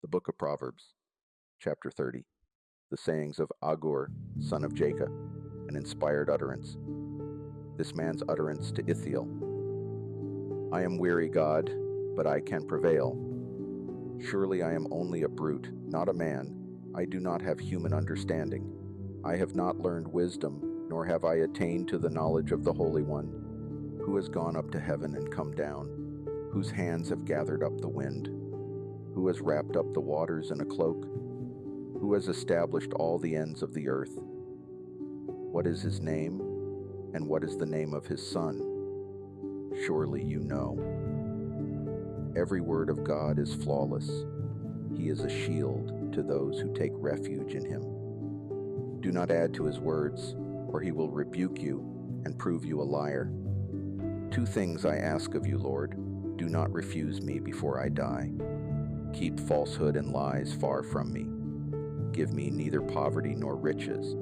The Book of Proverbs, chapter 30. The sayings of Agur, son of Jacob, an inspired utterance. This man's utterance to Ithiel. I am weary, God, but I can prevail. Surely I am only a brute, not a man. I do not have human understanding. I have not learned wisdom, nor have I attained to the knowledge of the Holy One. Who has gone up to heaven and come down? Whose hands have gathered up the wind? Who has wrapped up the waters in a cloak? Who has established all the ends of the earth? What is his name, and what is the name of his son? Surely you know. Every word of God is flawless. He is a shield to those who take refuge in him. Do not add to his words, or he will rebuke you and prove you a liar. 2 things I ask of you, Lord. Do not refuse me before I die. Keep falsehood and lies far from me. Give me neither poverty nor riches,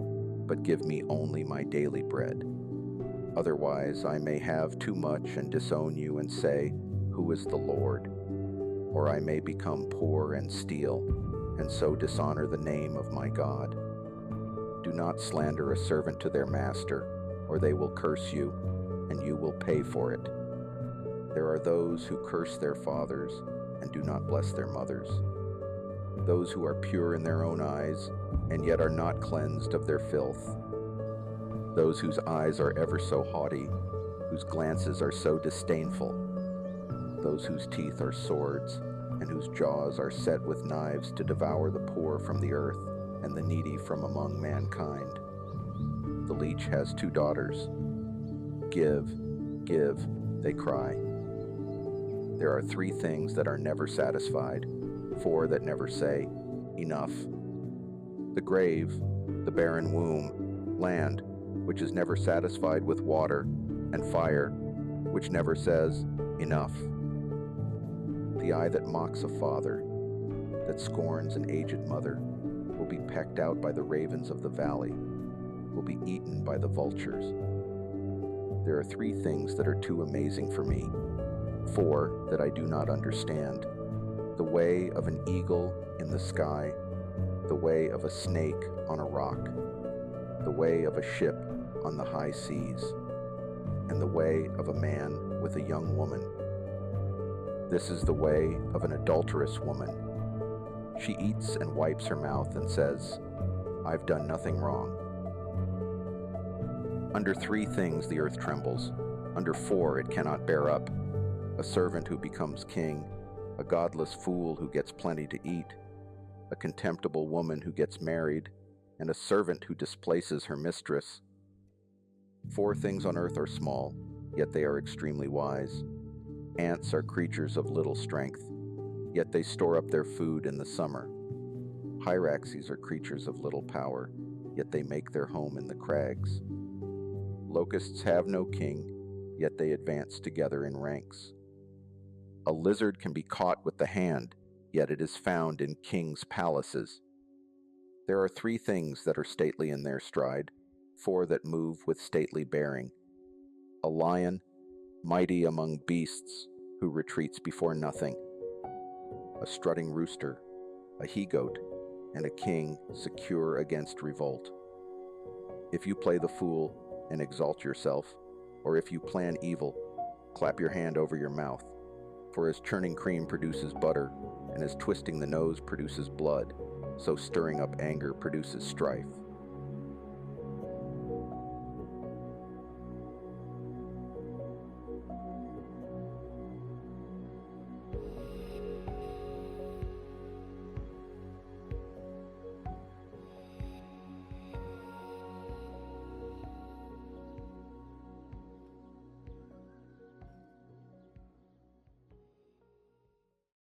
but give me only my daily bread. Otherwise I may have too much and disown you and say, Who is the Lord? Or I may become poor and steal, and so dishonor the name of my God. Do not slander a servant to their master, or they will curse you, and you will pay for it. There are those who curse their fathers and do not bless their mothers. Those who are pure in their own eyes, and yet are not cleansed of their filth. Those whose eyes are ever so haughty, whose glances are so disdainful. Those whose teeth are swords, and whose jaws are set with knives to devour the poor from the earth, and the needy from among mankind. The leech has 2 daughters. Give, give, they cry. There are 3 things that are never satisfied, 4 that never say, Enough. The grave, the barren womb, land, which is never satisfied with water, and fire, which never says, Enough. The eye that mocks a father, that scorns an aged mother, will be pecked out by the ravens of the valley, will be eaten by the vultures. There are 3 things that are too amazing for me, 4 that I do not understand. The way of an eagle in the sky, the way of a snake on a rock, the way of a ship on the high seas, and the way of a man with a young woman. This is the way of an adulterous woman. She eats and wipes her mouth and says, I've done nothing wrong. Under 3 things the earth trembles, under 4 it cannot bear up. A servant who becomes king, a godless fool who gets plenty to eat, a contemptible woman who gets married, and a servant who displaces her mistress. 4 things on earth are small, yet they are extremely wise. Ants are creatures of little strength, yet they store up their food in the summer. Hyraxes are creatures of little power, yet they make their home in the crags. Locusts have no king, yet they advance together in ranks. A lizard can be caught with the hand, yet it is found in kings' palaces. There are 3 things that are stately in their stride, 4 that move with stately bearing. A lion, mighty among beasts, who retreats before nothing. A strutting rooster, a he-goat, and a king secure against revolt. If you play the fool and exalt yourself, or if you plan evil, clap your hand over your mouth. For as churning cream produces butter, and as twisting the nose produces blood, so stirring up anger produces strife.